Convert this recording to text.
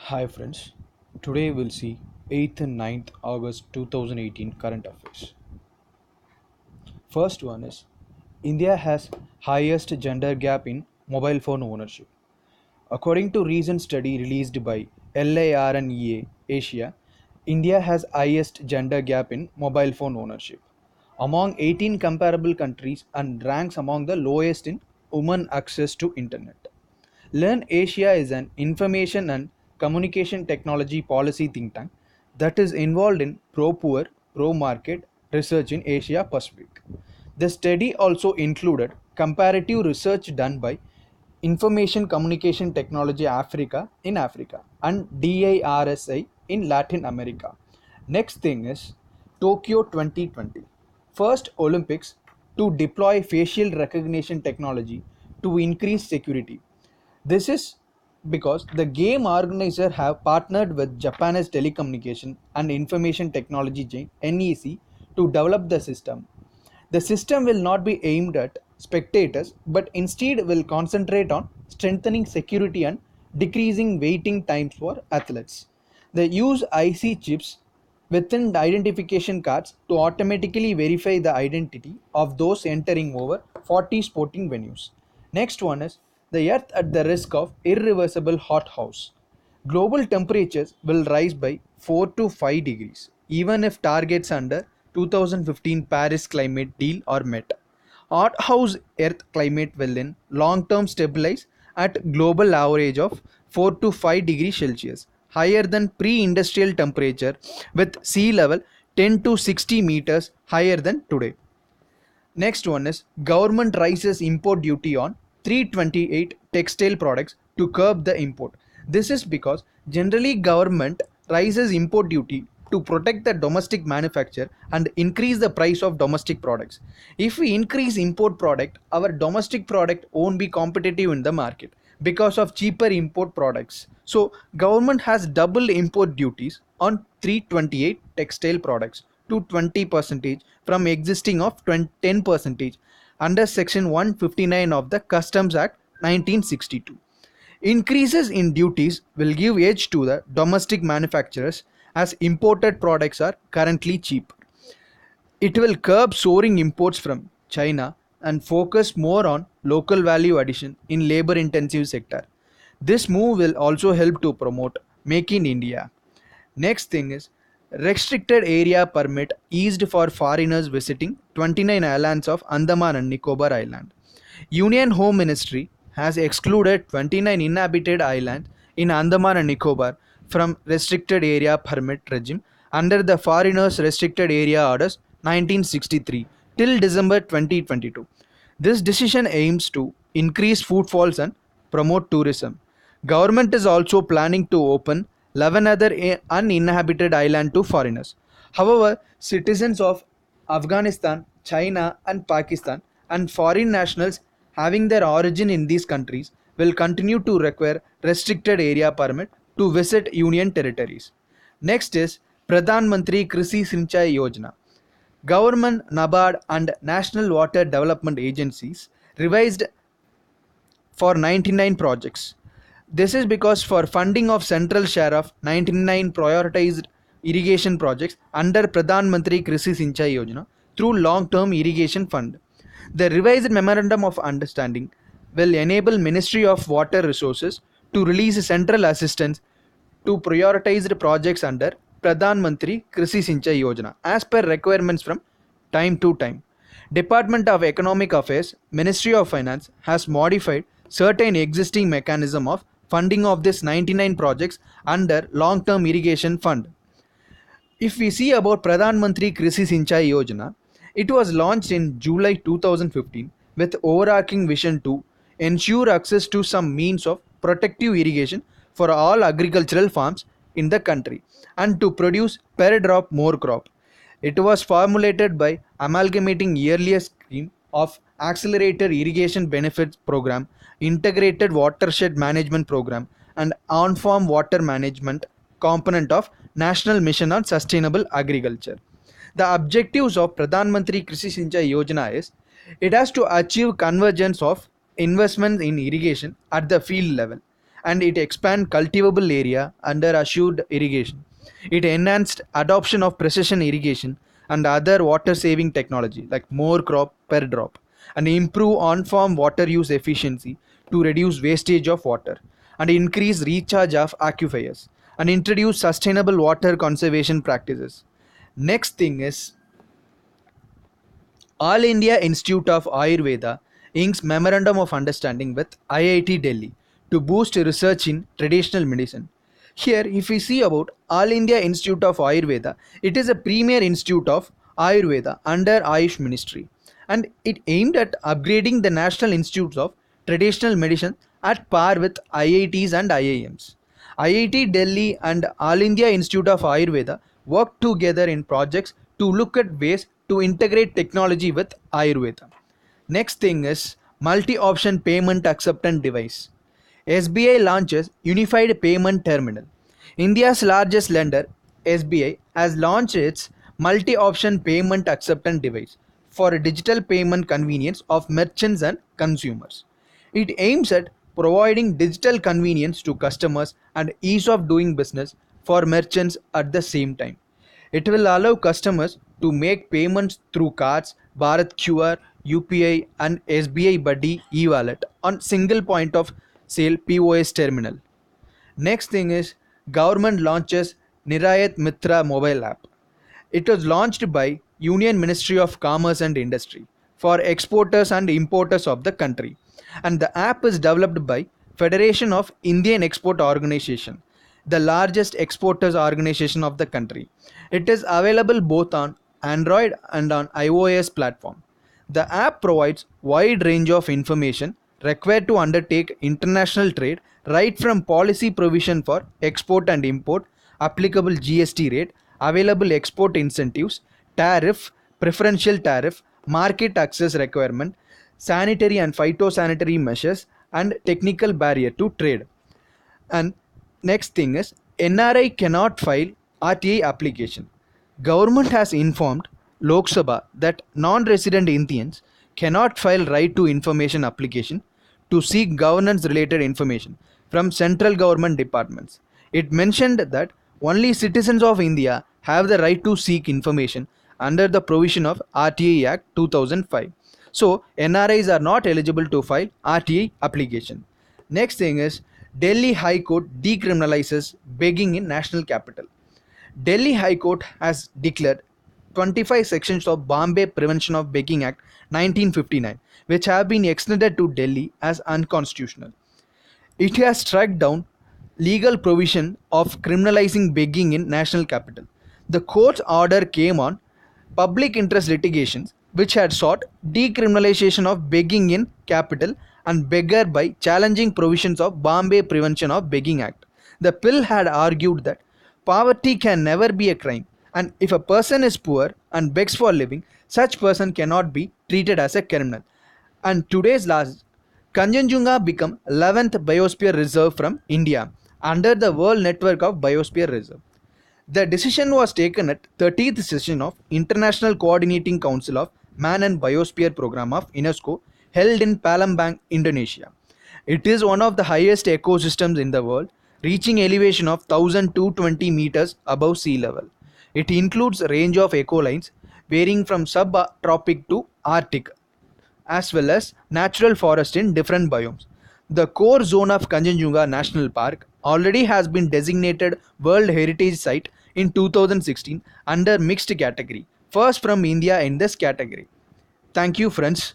Hi friends, today we'll see 8th and 9th August 2018 current affairs. First one is India has highest gender gap in mobile phone ownership. According to recent study released by LIRNEA Asia, India has highest gender gap in mobile phone ownership among 18 comparable countries and ranks among the lowest in women access to internet. Learn Asia is an information and communication technology policy think tank that is involved in pro-poor, pro-market research in Asia Pacific. The study also included comparative research done by Information Communication Technology Africa in Africa and DIRSI in Latin America. Next thing is Tokyo 2020. First Olympics to deploy facial recognition technology to increase security. This is because the game organizer have partnered with Japanese Telecommunication and Information Technology chain NEC to develop the system. The system will not be aimed at spectators but instead will concentrate on strengthening security and decreasing waiting times for athletes. They use IC chips within the identification cards to automatically verify the identity of those entering over 40 sporting venues. Next one is the Earth at the risk of irreversible hothouse. Global temperatures will rise by 4 to 5 degrees, even if targets under 2015 Paris Climate Deal are met. Hothouse Earth climate will in long term stabilize at global average of 4 to 5 degrees Celsius, higher than pre-industrial temperature with sea level 10 to 60 meters higher than today. Next one is government raises import duty on 328 textile products to curb the import. This is because generally government raises import duty to protect the domestic manufacture and increase the price of domestic products. If we increase import product, our domestic product won't be competitive in the market because of cheaper import products. So government has double import duties on 328 textile products to 20% from existing of 10% under section 159 of the Customs Act 1962. Increases in duties will give edge to the domestic manufacturers as imported products are currently cheap. It will curb soaring imports from China and focus more on local value addition in labor intensive sector. This move will also help to promote Make in India. Next thing is restricted area permit eased for foreigners visiting 29 islands of Andaman and Nicobar Island. Union Home Ministry has excluded 29 inhabited islands in Andaman and Nicobar from restricted area permit regime under the Foreigners Restricted Area Orders 1963 till December 2022. This decision aims to increase footfalls and promote tourism. Government is also planning to open 11 other uninhabited islands to foreigners. However, citizens of Afghanistan, China and Pakistan and foreign nationals having their origin in these countries will continue to require restricted area permit to visit union territories. Next is Pradhan Mantri Krishi Sinchai Yojana. Government, NABARD and National Water Development Agencies revised for 99 projects. This is because for funding of central share of 99 prioritized irrigation projects under Pradhan Mantri Krishi Sinchai Yojana through long-term irrigation fund. The revised memorandum of understanding will enable Ministry of Water Resources to release central assistance to prioritized projects under Pradhan Mantri Krishi Sinchai Yojana as per requirements from time to time. Department of Economic Affairs, Ministry of Finance has modified certain existing mechanism of funding of this 99 projects under long-term irrigation fund. If we see about Pradhan Mantri Krishi Sinchai Yojana, it was launched in July 2015 with overarching vision to ensure access to some means of protective irrigation for all agricultural farms in the country and to produce per drop more crop. It was formulated by amalgamating earlier scheme of Accelerated Irrigation Benefits Program, Integrated Watershed Management Program and On-Farm Water Management component of National Mission on Sustainable Agriculture. The objectives of Pradhan Mantri Krishi Sinchai Yojana is it has to achieve convergence of investment in irrigation at the field level and it expand cultivable area under assured irrigation. It enhanced adoption of precision irrigation and other water saving technology like more crop per drop, and improve on farm water use efficiency to reduce wastage of water, and increase recharge of aquifers, and introduce sustainable water conservation practices. Next thing is All India Institute of Ayurveda inks memorandum of understanding with IIT Delhi to boost research in traditional medicine. Here, if we see about All India Institute of Ayurveda, it is a premier institute of Ayurveda under Ayush Ministry, and it aimed at upgrading the national institutes of traditional medicine at par with IITs and IIMs. IIT Delhi and All India Institute of Ayurveda work together in projects to look at ways to integrate technology with Ayurveda. Next thing is multi-option payment acceptance device. SBI launches Unified Payment Terminal. India's largest lender, SBI, has launched its multi-option payment acceptance device for digital payment convenience of merchants and consumers. It aims at providing digital convenience to customers and ease of doing business for merchants at the same time. It will allow customers to make payments through cards, Bharat QR, UPI, and SBI Buddy e-wallet on single point of sale POS terminal. Next thing is government launches Nirayat Mitra mobile app. It was launched by Union Ministry of Commerce and Industry for exporters and importers of the country, and the app is developed by Federation of Indian Export Organization, the largest exporters organization of the country. It is available both on Android and on iOS platform. The app provides wide range of information required to undertake international trade, right from policy provision for export and import, applicable GST rate, available export incentives, tariff, preferential tariff, market access requirement, sanitary and phytosanitary measures, and technical barrier to trade. And next thing is NRI cannot file RTA application. Government has informed Lok Sabha that non-resident Indians cannot file right to information application to seek governance related information from central government departments. It mentioned that only citizens of India have the right to seek information under the provision of RTA Act 2005. So NRIs are not eligible to file RTA application. Next thing is Delhi High Court decriminalizes begging in national capital. Delhi High Court has declared 25 sections of Bombay Prevention of Begging Act 1959, which have been extended to Delhi, as unconstitutional. It has struck down legal provision of criminalizing begging in national capital. The court's order came on public interest litigations which had sought decriminalization of begging in capital and beggar by challenging provisions of Bombay Prevention of Begging Act. The bill had argued that poverty can never be a crime, and if a person is poor and begs for a living, such person cannot be treated as a criminal. And today's last, Kanchenjunga become 11th biosphere reserve from India under the World Network of Biosphere Reserve. The decision was taken at 30th session of International Coordinating Council of Man and Biosphere Program of UNESCO held in Palembang, Indonesia. It is one of the highest ecosystems in the world, reaching elevation of 1220 meters above sea level. It includes a range of ecolines varying from subtropic to Arctic, as well as natural forest in different biomes. The core zone of Kanchenjunga National Park already has been designated World Heritage Site in 2016 under mixed category, first from India in this category. Thank you, friends.